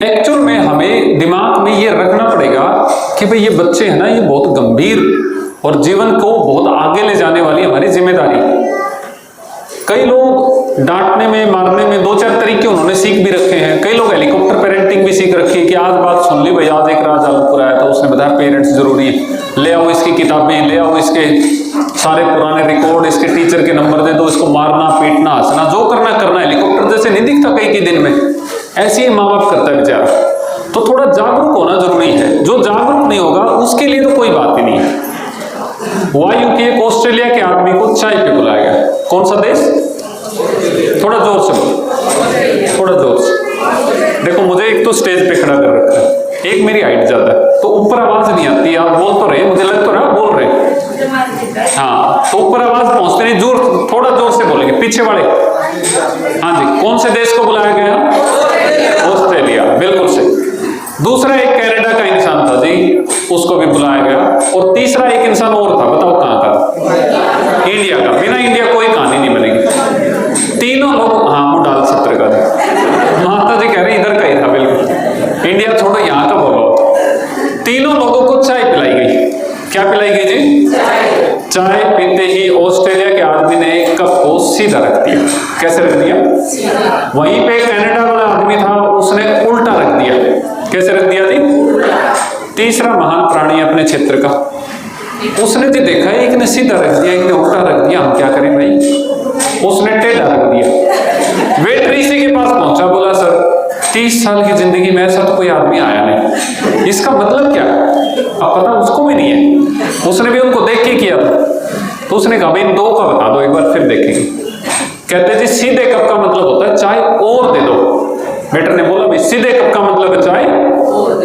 Actual में हमें दिमाग में ये रखना पड़ेगा कि भाई ये बच्चे हैं ना, ये बहुत गंभीर और जीवन को बहुत आगे ले जाने वाली हमारी जिम्मेदारी। कई लोग डांटने में मारने में दो चार तरीके उन्होंने सीख भी रखे हैं। कई लोग हेलीकॉप्टर पेरेंटिंग भी सीख रखी है कि आज बात सुन ली भाई, आज एक राज आलमपुर आया था, उसने बताया पेरेंट्स जरूरी है, ले आओ इसकी किताबें, ले आओ इसके सारे पुराने रिकॉर्ड, इसके टीचर के नंबर दे दो, इसको मारना पीटना हंसना जो करना करना। हेलीकॉप्टर जैसे नहीं दिखता कई के दिन में, ऐसे ही माँ बाप करता है बेचारा। तो थोड़ा जागरूक होना जरूरी है। जो जागरूक नहीं होगा उसके लिए तो कोई बात ही नहीं है। वायु के एक ऑस्ट्रेलिया के आदमी को चाय पे बुलाया गया। कौन सा देश? थोड़ा जोर से बोलो, थोड़ा जोर से। देखो मुझे एक तो स्टेज पे खड़ा कर रखा है, एक मेरी हाइट ज्यादा है, तो ऊपर आवाज नहीं आती। आप बोल तो रहे, मुझे लग तो रहा बोल रहे, हाँ, तो ऊपर आवाज पहुंचते नहीं, जोर थोड़ा जोर से बोलेंगे। पीछे वाले, हाँ जी, कौन से देश को बुलाया गया? ऑस्ट्रेलिया, बिल्कुल सही। दूसरा एक कनाडा का इंसान था जी, उसको भी बुलाया गया। और तीसरा एक इंसान और था, बताओ कहाँ का? इंडिया का। बिना इंडिया कोई कहानी नहीं बनेगी। तीनों लोग, हाँ वो डाल सत्र का थे, माता जी कह रहे इधर का ही था, बिल्कुल इंडिया छोड़ो यहाँ का बोलो। तीनों लोगों को चाय पिलाई गई। क्या पिलाई गई जी? चाय पीते ही ऑस्ट्रेलिया के आदमी ने कप को सीधा रख दिया। कैसे रख दिया? वहीं पे कनाडा वाला आदमी था, उसने उल्टा रख दिया। कैसे रख दिया जी? तीसरा महान प्राणी अपने क्षेत्र का, उसने जी देखा एक ने सीधा रख दिया, एक ने उल्टा रख दिया, हम क्या करें भाई? उसने टेढ़ा रख दिया। वेटर इसी के पास पहुंचा, बोला सर 30 साल की जिंदगी में ऐसा तो कोई आदमी आया नहीं, इसका मतलब क्या? अब पता उसको भी नहीं है, उसने भी उनको देख के किया था। तो उसने कहा भाई इन दो का बता दो, एक बार फिर देखेंगे। कहते जी सीधे कप का मतलब होता है चाय और दे दो। वेटर ने बोला भाई सीधे कप का मतलब है चाय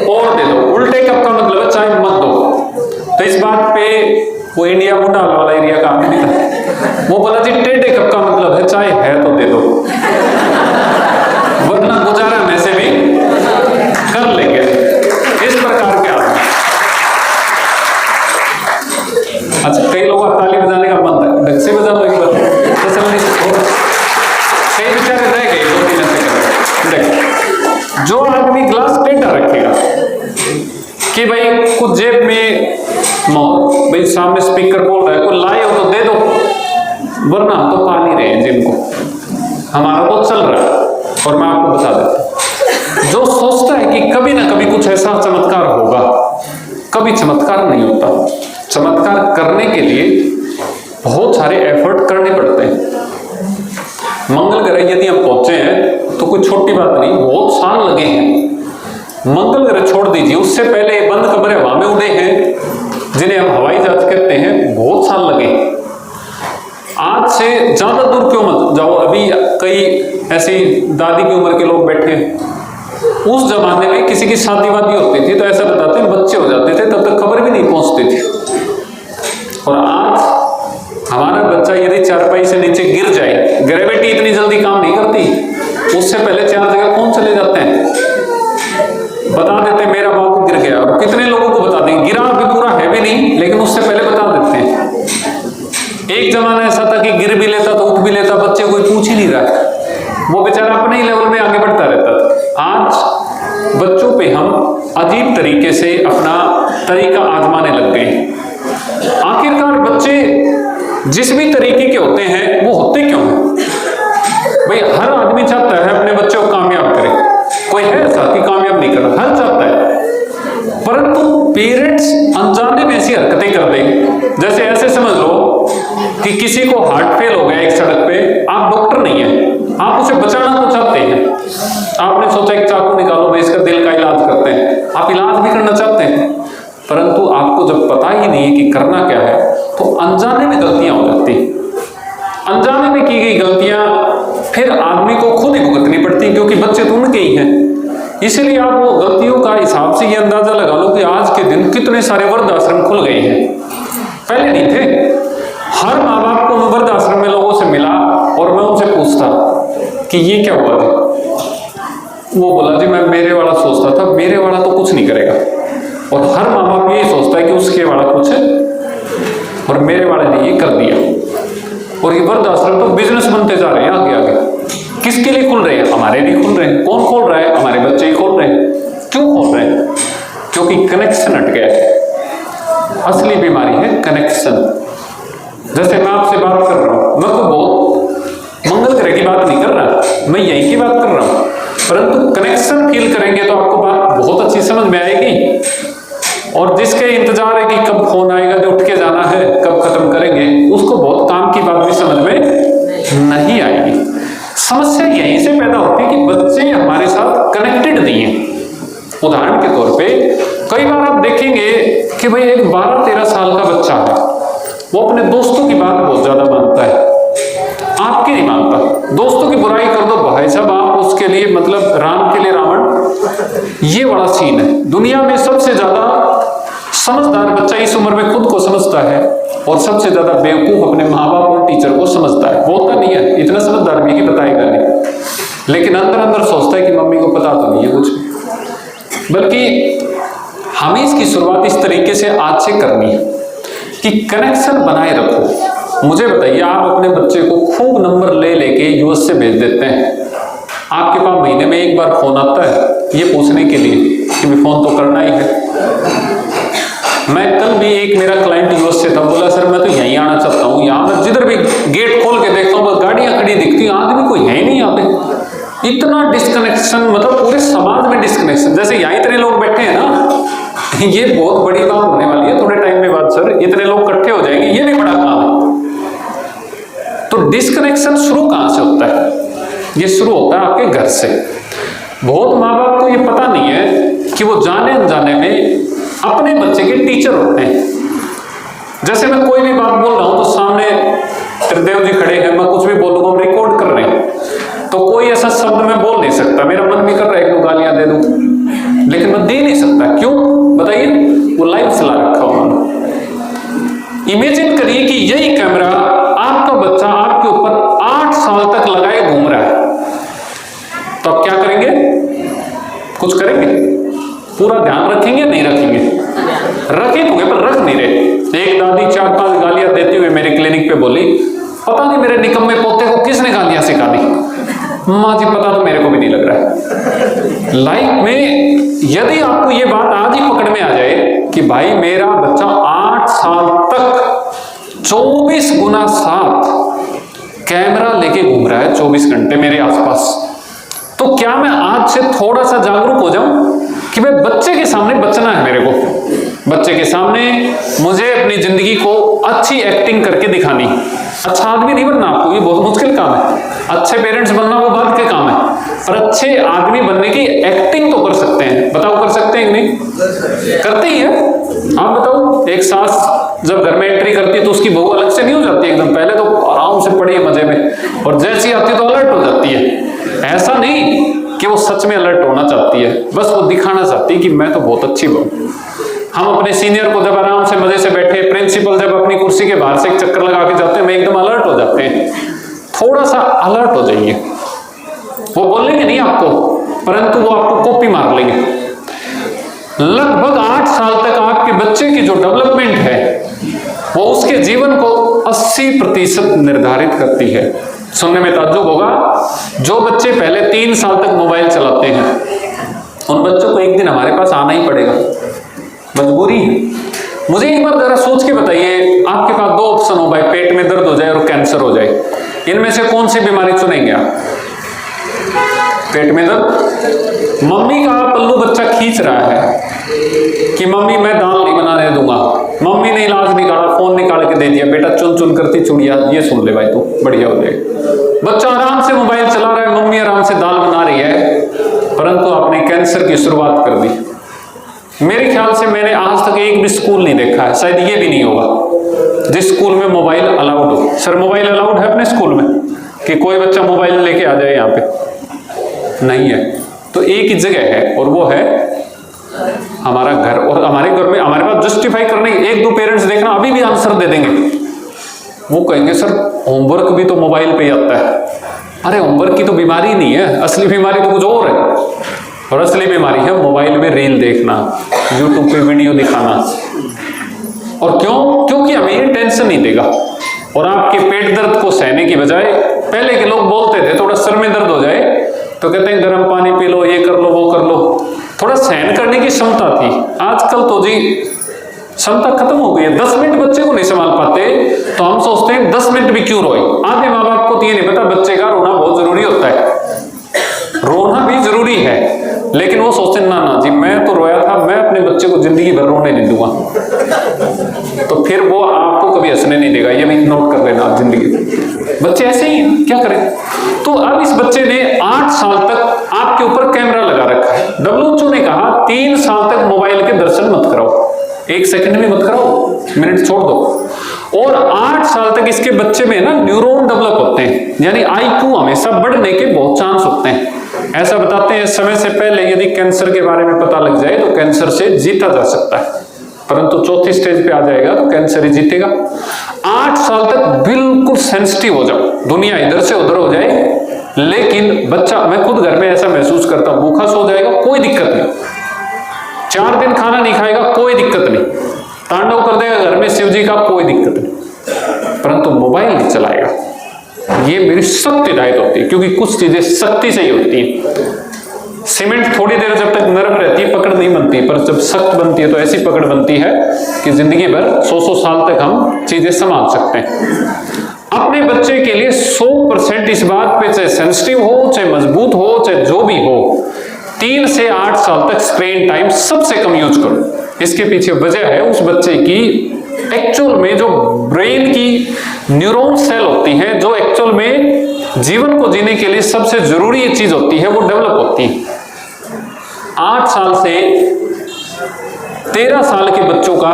और दे दो, उल्टे कप का मतलब है चाय मत दो। तो इस बात पे वो इंडिया मुंडाल वाला एरिया का आदमी था, वो बोला जी टेढ़े कप का मतलब है चाय है तो दे दो, वरना गुजारा में से भी कर लेंगे। इस प्रकार के आदमी। अच्छा, कई लोग ताली बजाने का मन था, ढंग से बजा दो एक बार, कई बेचारे रह गए दो तीन ऐसे कर। जो आदमी ग्लास टेढ़ा रखेगा कि भाई कुछ जेब में भाई सामने स्पीकर बोल रहा है, कोई लाए हो तो दे दो, वरना हम तो पा नहीं रहे हैं जिनको, हमारा तो चल रहा है। और मैं आपको बता देता, जो सोचता है कि कभी ना कभी कुछ ऐसा चमत्कार होगा, कभी चमत्कार नहीं होता। चमत्कार करने के लिए बहुत सारे एफर्ट करने पड़ते हैं। मंगल ग्रह यदि हम पहुंचे हैं तो कोई छोटी बात नहीं, बहुत साल लगे हैं। मंगल ग्रह छोड़ दीजिए, उससे पहले बंद कमरे हवा में उड़े हैं जिन्हें हम हवाई जहाज कहते हैं, बहुत साल लगे। आज से ज्यादा दूर क्यों मत जाओ, अभी कई ऐसी दादी की उम्र के लोग बैठे हैं। उस जमाने में किसी की शादी वादी होती थी तो ऐसा बताते हैं बच्चे हो जाते थे, तब तक खबर भी नहीं पहुंचती थी। और आज हमारा बच्चा यदि चारपाई से नीचे गिर जाए, ग्रेविटी इतनी जल्दी काम नहीं करती, उससे पहले 4 जगह कौन चले जाते हैं, बता देते मेरा बाबू गिर गया। और कितने लोगों को बता देंगे, गिरा भी पूरा है भी नहीं लेकिन उससे पहले बता देते हैं। एक जमाना ऐसा था कि गिर भी लेता तो उठ भी लेता, बच्चे कोई पूछ ही नहीं रहा, वो बेचारा अपने ही लेवल में आगे बढ़ता रहता था। आज बच्चों पे हम अजीब तरीके से अपना तरीका आजमाने लग गए। आखिरकार बच्चे जिस भी तरीके के होते हैं वो होते क्यों हैं? भाई हर आदमी चाहता है अपने बच्चों को कामयाब करे, कोई है ऐसा कि कामयाब नहीं करना? हर चाहता है, परंतु पेरेंट्स अनजाने में ऐसी हरकतें कर दें। जैसे ऐसे समझ लो कि किसी को हार्ट फेल हो गया एक सड़क पे, आप डॉक्टर नहीं है, आप उसे बचाना तो चाहते हैं, आपने सोचा एक चाकू निकालो भाई इसका दिल का इलाज करते हैं, आप इलाज भी करना चाहते हैं, परंतु आपको जब पता ही नहीं है कि करना क्या है तो अनजाने में गलतियां हो जाती। अनजाने में की गई गलतियां फिर आदमी को खुद ही भुगतनी पड़ती, क्योंकि बच्चे तो उनके ही हैं। इसलिए आप वो गलतियों का हिसाब से ये अंदाजा लगा लो कि आज के दिन कितने सारे वृद्धाश्रम खुल गए हैं, पहले नहीं थे। हर माँ बाप को मैं वृद्धाश्रम में लोगों से मिला और मैं उनसे पूछता कि ये क्या हुआ था, वो बोला जी मैं मेरे वाला सोचता था, मेरे वाला तो कुछ नहीं करेगा। और हर माँ बाप यही सोचता है कि उसके वाला कुछ है और मेरे वाले ने ये कर दिया। और ये वृद्धाश्रम तो बिजनेस बनते जा रहे हैं आगे आगे। किसके लिए खुल रहे हैं? हमारे लिए खुल रहे हैं। कौन खोल रहा है? हमारे बच्चे ही खोल रहे हैं। क्यों खोल रहे हैं? क्योंकि कनेक्शन हट गया है। असली बीमारी है कनेक्शन। जैसे मैं आपसे बात कर रहा हूं, मैं तो बहुत मंगल ग्रह की बात नहीं कर रहा, मैं यही की बात कर रहा हूं, परंतु कनेक्शन फील करेंगे तो आपको बात बहुत अच्छी समझ में आएगी। और जिसके इंतजार है कि कब फोन आएगा जो उठ के जाना है, कब खत्म करेंगे, उसको बहुत काम की बात भी समझ में नहीं आएगी। समस्या यहीं से पैदा होती है कि बच्चे हमारे साथ कनेक्टेड नहीं है। उदाहरण के तौर पे कई बार आप देखेंगे कि भाई एक 12-13 साल का बच्चा है, वो अपने दोस्तों की बात बहुत ज्यादा मानता है, आपकी नहीं मानता। दोस्तों की बुराई कर दो भाई साहब, आप उसके लिए मतलब राम के लिए रावण। ये बड़ा सीन है। दुनिया में सबसे ज्यादा समझदार बच्चा इस उम्र में खुद को समझता है और सबसे ज्यादा बेवकूफ अपने माँ बाप और टीचर को समझता है। बोलता नहीं है, इतना समझदार भी कि बताएगा नहीं, लेकिन अंदर अंदर सोचता है कि मम्मी को पता तो नहीं है कुछ। बल्कि हमें इसकी शुरुआत इस तरीके से आज से करनी है कि कनेक्शन बनाए रखो। मुझे बताइए, आप अपने बच्चे को खूब नंबर ले लेके यूएस से भेज देते हैं, आपके पास महीने में एक बार फोन आता है ये पूछने के लिए कि भी फोन तो करना ही है। मैं कल भी एक मेरा क्लाइंट यूएस से था, बोला सर मैं तो यहीं आना चाहता हूँ, यहाँ मैं जिधर भी गेट खोल के देखता हूँ बस गाड़ियां खड़ी दिखती, आदमी कोई है ही नहीं यहाँ पे। इतना डिस्कनेक्शन, मतलब पूरे समाज में डिस्कनेक्शन। जैसे यहाँ इतने लोग बैठे हैं ना, ये बहुत बड़ी बात होने वाली है थोड़े टाइम में बाद, सर इतने लोग इकट्ठे हो जाएंगे, ये भी बड़ा काम है। तो डिस्कनेक्शन शुरू कहां से होता है? ये शुरू होता है आपके घर से। बहुत माँ बाप को ये पता नहीं है कि वो जाने अनजाने में अपने बच्चे के टीचर होते हैं। जैसे मैं कोई भी बात बोल रहा हूं तो सामने त्रिदेव जी खड़े हैं, मैं कुछ भी बोलूंगा, हम रिकॉर्ड कर रहे हैं, तो कोई ऐसा शब्द मैं बोल नहीं सकता। मेरा मन भी कर रहा है कि गालियां दे दूं, लेकिन मैं दे नहीं सकता। क्यों बताइए? वो लाइव चला रखा उन्होंने। इमेजिन करिए कि यही कैमरा आपका बच्चा आपके ऊपर 8 साल तक लगाए घूम रहा है, तो आप क्या करेंगे? कुछ करेंगे? पूरा ध्यान रखेंगे? नहीं रखेंगे? रखे होंगे पर रख नहीं रहे। एक दादी 4-5 गालियां देती हुए मेरे क्लिनिक पे बोली, पता नहीं मेरे निकम्मे पोते को किसने गालियां सिखा दी। माँ जी पता तो मेरे को भी नहीं लग रहा है। लाइफ में यदि आपको ये बात आज ही पकड़ में आ जाए कि भाई मेरा बच्चा 8 साल तक 24x7 कैमरा लेके घूम रहा है 24 घंटे मेरे आसपास, तो क्या मैं आज से थोड़ा सा जागरूक हो जाऊं कि भाई बच्चे के सामने बचना है मेरे को, बच्चे के सामने मुझे अपनी जिंदगी को अच्छी एक्टिंग करके दिखानी। अच्छा आदमी नहीं बनना आपको, ये बहुत मुश्किल काम है। अच्छे पेरेंट्स बनना वो बात के काम है, पर अच्छे आदमी बनने की एक्टिंग तो कर सकते हैं। बताओ कर सकते हैं कि नहीं? करते ही है। आप बताओ, एक सास जब घर में एंट्री करती है तो उसकी बहू अलग से नहीं हो जाती एकदम? पहले तो आराम से पड़ी है मजे में, और जैसी आती है तो अलर्ट हो जाती है। ऐसा नहीं कि वो सच में अलर्ट होना चाहती है, बस वो दिखाना चाहती है कि मैं तो बहुत अच्छी बहू। हम अपने सीनियर को जब आराम से मजे से बैठे, प्रिंसिपल जब अपनी कुर्सी के बाहर से एक चक्कर लगा के जाते हैं, मैं एकदम अलर्ट हो जाते हैं। थोड़ा सा अलर्ट हो जाइए। वो बोलेंगे नहीं आपको, परंतु वो आपको कॉपी मार लेंगे। लगभग 8 साल तक आपके बच्चे की जो डेवलपमेंट है वो उसके जीवन को 80% निर्धारित करती है। सुनने में ताज्जुब होगा, जो बच्चे पहले 3 साल तक मोबाइल चलाते हैं उन बच्चों को एक दिन हमारे पास आना ही पड़ेगा, मजबूरी है। मुझे एक बार जरा सोच के बताइए, आपके पास 2 ऑप्शन हो भाई, पेट में दर्द हो जाए और कैंसर हो जाए, इनमें से कौन सी बीमारी चुनेंगे आप? पेट में दर्द। मम्मी का पल्लू बच्चा खींच रहा है कि मम्मी मैं दाल नहीं बनाने दूंगा, मम्मी ने इलाज निकाला, फोन निकाल के दे दिया, बेटा चुन चुन करती चुड़िया, ये सुन ले भाई तू, बढ़िया हो जाएगा। बच्चा आराम से मोबाइल चला रहा है, मम्मी आराम से दाल बना रही है, परंतु आपने कैंसर की शुरुआत कर दी। मेरे ख्याल से मैंने आज तक एक भी स्कूल नहीं देखा है, शायद ये भी नहीं होगा जिस स्कूल में मोबाइल अलाउड हो। सर मोबाइल अलाउड है अपने स्कूल में कि कोई बच्चा मोबाइल लेके आ जाए? यहाँ पे नहीं है। तो एक ही जगह है और वो है हमारा घर। और हमारे घर में हमारे पास जस्टिफाई करने 1-2 पेरेंट्स देखना अभी भी आंसर दे देंगे। वो कहेंगे सर होमवर्क भी तो मोबाइल पे ही आता है। अरे होमवर्क की तो बीमारी नहीं है, असली बीमारी तो कुछ और है, और असली बीमारी है मोबाइल में रील देखना, यूट्यूब पे वीडियो दिखाना। और क्यों? क्योंकि हमें ये टेंशन नहीं देगा और आपके पेट दर्द को सहने की बजाय पहले के लोग बोलते थे थोड़ा सर में दर्द हो जाए तो कहते हैं गर्म पानी पी लो, ये कर लो, वो कर लो, थोड़ा सहन करने की क्षमता थी। आजकल तो जी क्षमता खत्म हो गई है। 10 मिनट बच्चे को नहीं संभाल पाते तो हम सोचते हैं 10 मिनट भी क्यों रोए। आधे माँ बाप को तो ये नहीं पता बच्चे का रोना बहुत जरूरी होता है, रोना भी जरूरी है, लेकिन वो सोचते ना ना जी मैं तो रोया था, मैं अपने बच्चे को जिंदगी भर रोने नहीं दूंगा। तो फिर वो आपको कभी हंसने नहीं देगा, ये भी नोट कर लेना आप जिंदगी। बच्चे ऐसे ही क्या करें। तो अब इस बच्चे ने 8 साल तक आपके ऊपर कैमरा लगा रखा है। WHO ने कहा 3 साल तक मोबाइल के दर्शन मत कराओ, 1 सेकंड भी मत कराओ, मिनट छोड़ दो। और 8 साल तक इसके बच्चे में ना न्यूरॉन डेवलप होते हैं, यानी IQ हमेशा बढ़ने के बहुत चांस होते हैं। ऐसा बताते हैं समय से पहले यदि कैंसर के बारे में पता लग जाए तो कैंसर से जीता जा सकता है, परंतु चौथी स्टेज पे आ जाएगा तो कैंसर ही जीतेगा। 8 साल तक बिल्कुल सेंसिटिव हो जाओ, दुनिया इधर से उधर हो जाए, लेकिन बच्चा, मैं खुद घर में ऐसा महसूस करता हूं, भूखा सो जाएगा कोई दिक्कत नहीं, 4 दिन खाना नहीं खाएगा कोई दिक्कत नहीं, तांडव कर देगा घर में शिव जी का कोई दिक्कत नहीं, परंतु मोबाइल नहीं चलाएगा। ये मेरी सख्त हिदायत होती है, क्योंकि कुछ चीजें सख्ती से ही होती है। सीमेंट थोड़ी देर जब तक नरम रहती है पकड़ नहीं बनती, पर जब सख्त बनती है तो ऐसी पकड़ बनती है कि जिंदगी भर 100 साल तक हम चीजें संभाल सकते हैं। अपने बच्चे के लिए 100% इस बात पे, चाहे सेंसिटिव हो, चाहे मजबूत हो, चाहे जो भी हो, 3 से 8 साल तक स्क्रीन टाइम सबसे कम यूज करो। इसके पीछे वजह है उस बच्चे की एक्चुअल में जो ब्रेन की न्यूरॉन सेल होती हैं, जो एक्चुअल में जीवन को जीने के लिए सबसे जरूरी चीज होती है, वो डेवलप होती है। 8 साल से 13 साल के बच्चों का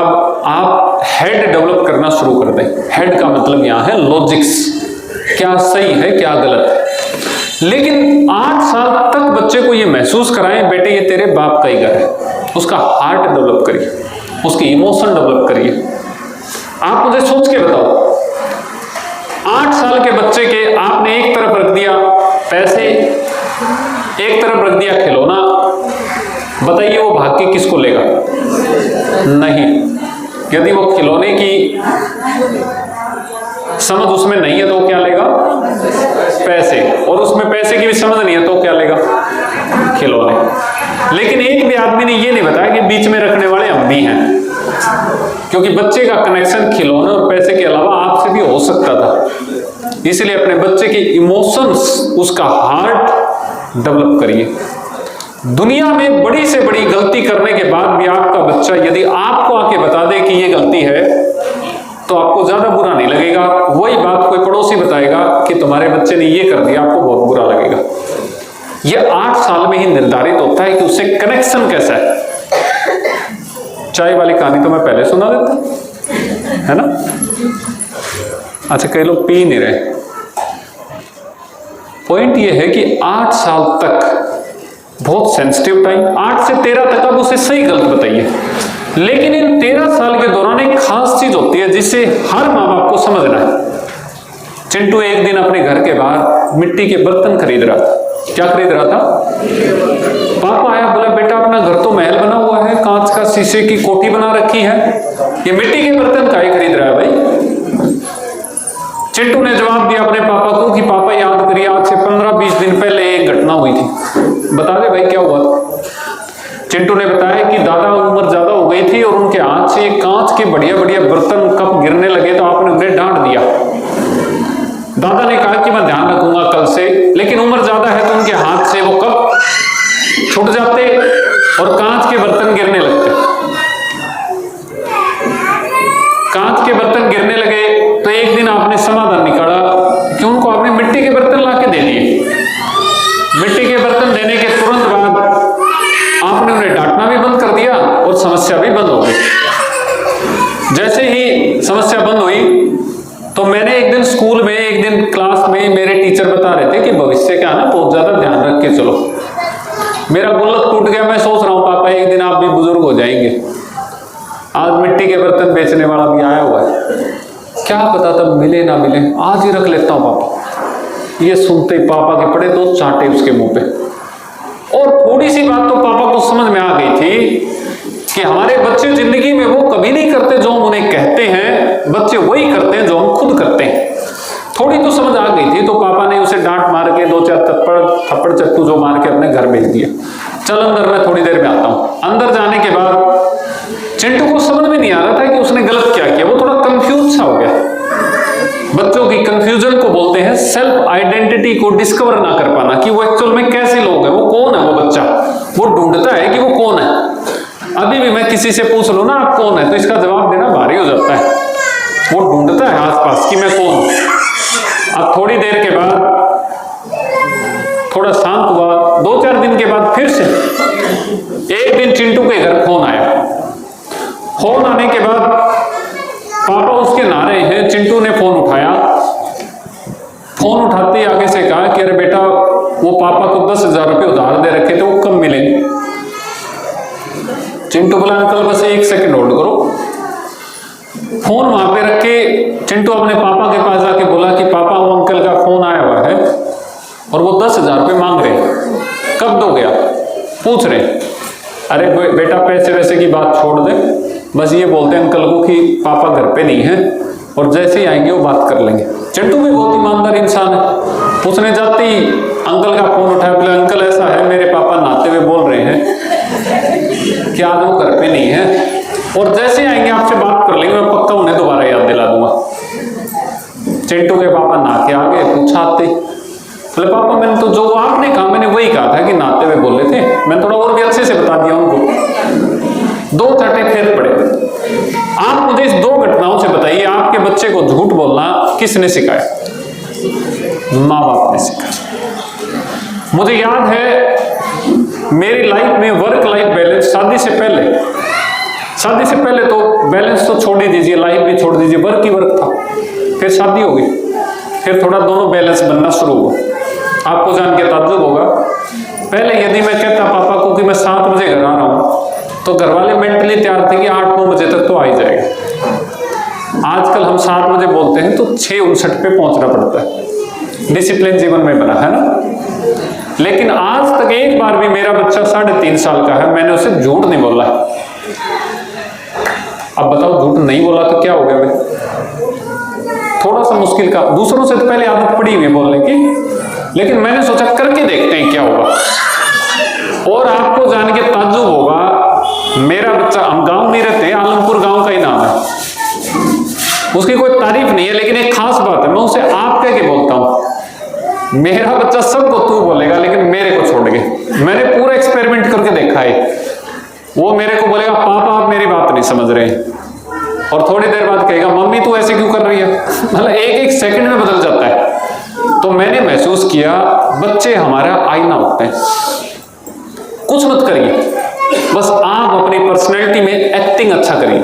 आप हेड डेवलप करना शुरू कर दें। हेड का मतलब यहां है लॉजिक्स, क्या सही है क्या गलत है। लेकिन 8 साल तक बच्चे को ये महसूस कराएं बेटे ये तेरे बाप का ही घर है। उसका हार्ट डेवलप करिए, उसके इमोशन डेवलप करिए। आप मुझे सोच के बताओ, 8 साल के बच्चे के आपने एक तरफ रख दिया पैसे, एक तरफ रख दिया खिलौना, बताइए वो भाग के किसको लेगा? नहीं। यदि वो खिलौने की समझ उसमें नहीं है तो क्या लेगा? पैसे। और उसमें पैसे की भी समझ नहीं है तो क्या लेगा? खिलौने। लेकिन एक भी आदमी ने ये नहीं बताया कि बीच में रखने वाले हम भी हैं, क्योंकि बच्चे का कनेक्शन खिलौने और पैसे के अलावा आपसे भी हो सकता था। इसलिए अपने बच्चे के इमोशंस, उसका हार्ट डेवलप करिए। दुनिया में बड़ी से बड़ी गलती करने के बाद भी आपका बच्चा यदि आपको आके बता दे कि ये गलती है तो आपको ज्यादा बुरा नहीं लगेगा। वही बात कोई पड़ोसी बताएगा कि तुम्हारे बच्चे ने ये कर दिया, आपको बहुत बुरा लगेगा। यह 8 साल में ही निर्धारित होता है कि उससे कनेक्शन कैसा है। चाय वाली कहानी तो मैं पहले सुना देता है ना। अच्छा, कई लोग पी नहीं रहे। पॉइंट ये है कि 8 साल तक बहुत सेंसिटिव टाइम, 8 से 13 तक आप उसे सही गलत बताइए। लेकिन इन 13 साल के दौरान एक खास चीज होती है जिसे हर माँ बाप को समझना है। चिंटू एक दिन अपने घर के बाहर मिट्टी के बर्तन खरीद रहा था। क्या खरीद रहा था? पापा आया, बोला बेटा अपना घर तो महल बना हुआ है, कांच का शीशे की कोठी बना रखी है, ये मिट्टी के बर्तन काहे खरीद रहा है भाई? चिंटू ने जवाब दिया अपने पापा को कि पापा याद करिए आज से 15-20 दिन पहले एक घटना हुई थी। बता दे भाई क्या हुआ था? चिंटू ने बताया कि दादा उम्र ज्यादा हो गई थी और उनके हाथ से कांच के बढ़िया बढ़िया बर्तन कप गिरने लगे तो आपने उन्हें डांट दिया। दादा ने कहा कि मैं ध्यान रखूंगा कल से, लेकिन उम्र ज्यादा है तो उनके हाथ से वो कप छूट जाते और कांच के बर्तन गिरने लगते। कांच के बर्तन गिरने लगे तो एक दिन आपने समाधान निकाला कि उनको आपने मिट्टी के बर्तन लाके दे दिए। मिट्टी के बर्तन देने के तुरंत बाद आपने उन्हें डांटना भी बंद कर दिया और समस्या भी बंद हो गई। जैसे ही समस्या बंद हुई तो मैंने एक दिन स्कूल में, एक दिन क्लास में मेरे टीचर बता रहे थे कि भविष्य का ना बहुत ज्यादा ध्यान रख के चलो। मेरा गुल्लक टूट गया, मैं सोच रहा हूँ पापा एक दिन आप भी बुजुर्ग हो जाएंगे। आज मिट्टी के बर्तन बेचने वाला भी आया हुआ है, क्या पता तब मिले ना मिले, आज ही रख लेता हूँ पापा। ये सुनते ही पापा के पड़े 2 चांटे उसके मुंह पे। और थोड़ी सी बात तो पापा को समझ में आ गई थी कि हमारे बच्चे जिंदगी में वो कभी नहीं करते जो हम उन्हें कहते हैं, बच्चे वही करते हैं जो हम खुद करते हैं। थोड़ी तो समझ आ गई थी तो पापा ने डांट मार के 2-4 थप्पड़ चट्टू जो मार के अपने घर भेज दिया। चल अंदर, मैं थोड़ी देर में आता हूँ। अंदर जाने के बाद चिंटू को समझ में नहीं आ रहा था कि उसने गलत क्या किया। वो थोड़ा कंफ्यूज सा हो गया। बच्चों की कंफ्यूजन को बोलते हैं सेल्फ आइडेंटिटी को डिस्कवर ना कर पाना, कि वो एक्चुअल में कैसे लोग हैं, वो कौन है। वो बच्चा वो ढूंढता है कि वो कौन है। अभी भी मैं किसी से पूछ लूं ना आप कौन है, तो इसका जवाब देना भारी हो जाता है। वो ढूंढता है आसपास कि मैं कौन हूं। अब थोड़ी देर के बाद थोड़ा शांत हुआ। 2-4 दिन के बाद फिर से एक दिन चिंटू के घर फोन आया। फोन आने के बाद पापा उसके नहा रहे हैं। चिंटू ने फोन उठाया। फोन उठाते ही आगे से कहा कि अरे बेटा, वो पापा को 10,000 रुपये उधार दे रखे थे, वो कब मिलेंगे। चिंटू बोला अंकल बस 1 सेकंड होल्ड करो। फोन वहां पे रख के चिंटू अपने पापा के पास जाके बोला कि पापा, वो अंकल का फोन आया हुआ है और वो 10,000 रुपये मांग रहे हैं, कब दोगे आप? पूछ रहे। अरे बेटा, पैसे वैसे की बात छोड़ दे, बस ये बोलते हैं अंकल को कि पापा घर पे नहीं है और जैसे ही आएंगे वो बात कर लेंगे। चिंटू भी बहुत ईमानदार इंसान है। उसने जाते ही अंकल का फोन उठाया, बोला अंकल ऐसा है, मेरे पापा नहाते हुए बोल रहे हैं कि आज वो घर पे नहीं है और जैसे आएंगे आपसे बात कर लेंगे, मैं पक्का उन्हें दोबारा याद दिला दूंगा। चिंटू के पापा नहा के आ गए। पूछा आते, बोले पापा मैंने तो जो आपने कहा मैंने वही कहा था कि नहाते हुए बोले थे, मैं थोड़ा और भी अच्छे से बता दिया उनको। 2 चटे फिर पड़े। आप मुझे इस 2 घटनाओं से बताइए, आपके बच्चे को झूठ बोलना किसने सिखाया? माँ बाप ने सिखाया। मुझे याद है मेरी लाइफ में वर्क लाइफ बैलेंस शादी से पहले तो बैलेंस तो छोड़ ही दीजिए, लाइफ भी छोड़ दीजिए, वर्क ही वर्क था। फिर शादी हो गई, फिर थोड़ा दोनों बैलेंस बनना शुरू हुआ। आपको जान के ताज्जुब होगा, पहले यदि मैं कहता पापा को कि मैं 7 बजे घर आ रहा हूं, तो घर वाले मेंटली तैयार थे कि 8-9 बजे तक तो आ ही जाएगा। आजकल हम 7 बजे बोलते हैं तो 6:59 पे पहुंचना पड़ता है। डिसिप्लिन जीवन में बना है ना। लेकिन आज तक एक बार भी मेरा बच्चा 3.5 साल का है, मैंने उसे झूठ नहीं बोला। अब बताओ, झूठ नहीं बोला तो क्या हो गया भाई? थोड़ा सा मुश्किल का, दूसरों से तो पहले आदत पड़ी हुई बोलने की, लेकिन मैंने सोचा करके देखते हैं क्या होगा। और आपको जान के ताज्जुब होगा, मेरा बच्चा, हम गांव नहीं रहते, आलमपुर गांव का ही नाम है, उसकी कोई तारीफ नहीं है, लेकिन एक खास बात है, मैं उसे आप कह के बोलता हूं। मेरा बच्चा सबको तू बोलेगा, लेकिन मेरे को छोड़ के। मैंने पूरा एक्सपेरिमेंट करके देखा है। वो मेरे को बोलेगा पापा आप मेरी बात नहीं समझ रहे, और थोड़ी देर बाद कहेगा मम्मी तू ऐसे क्यों कर रही है। मतलब एक सेकंड में बदल जाता है। तो मैंने महसूस किया बच्चे हमारा आईना होते हैं। कुछ मत करिए, बस आप अपनी पर्सनैलिटी में एक्टिंग अच्छा करिए।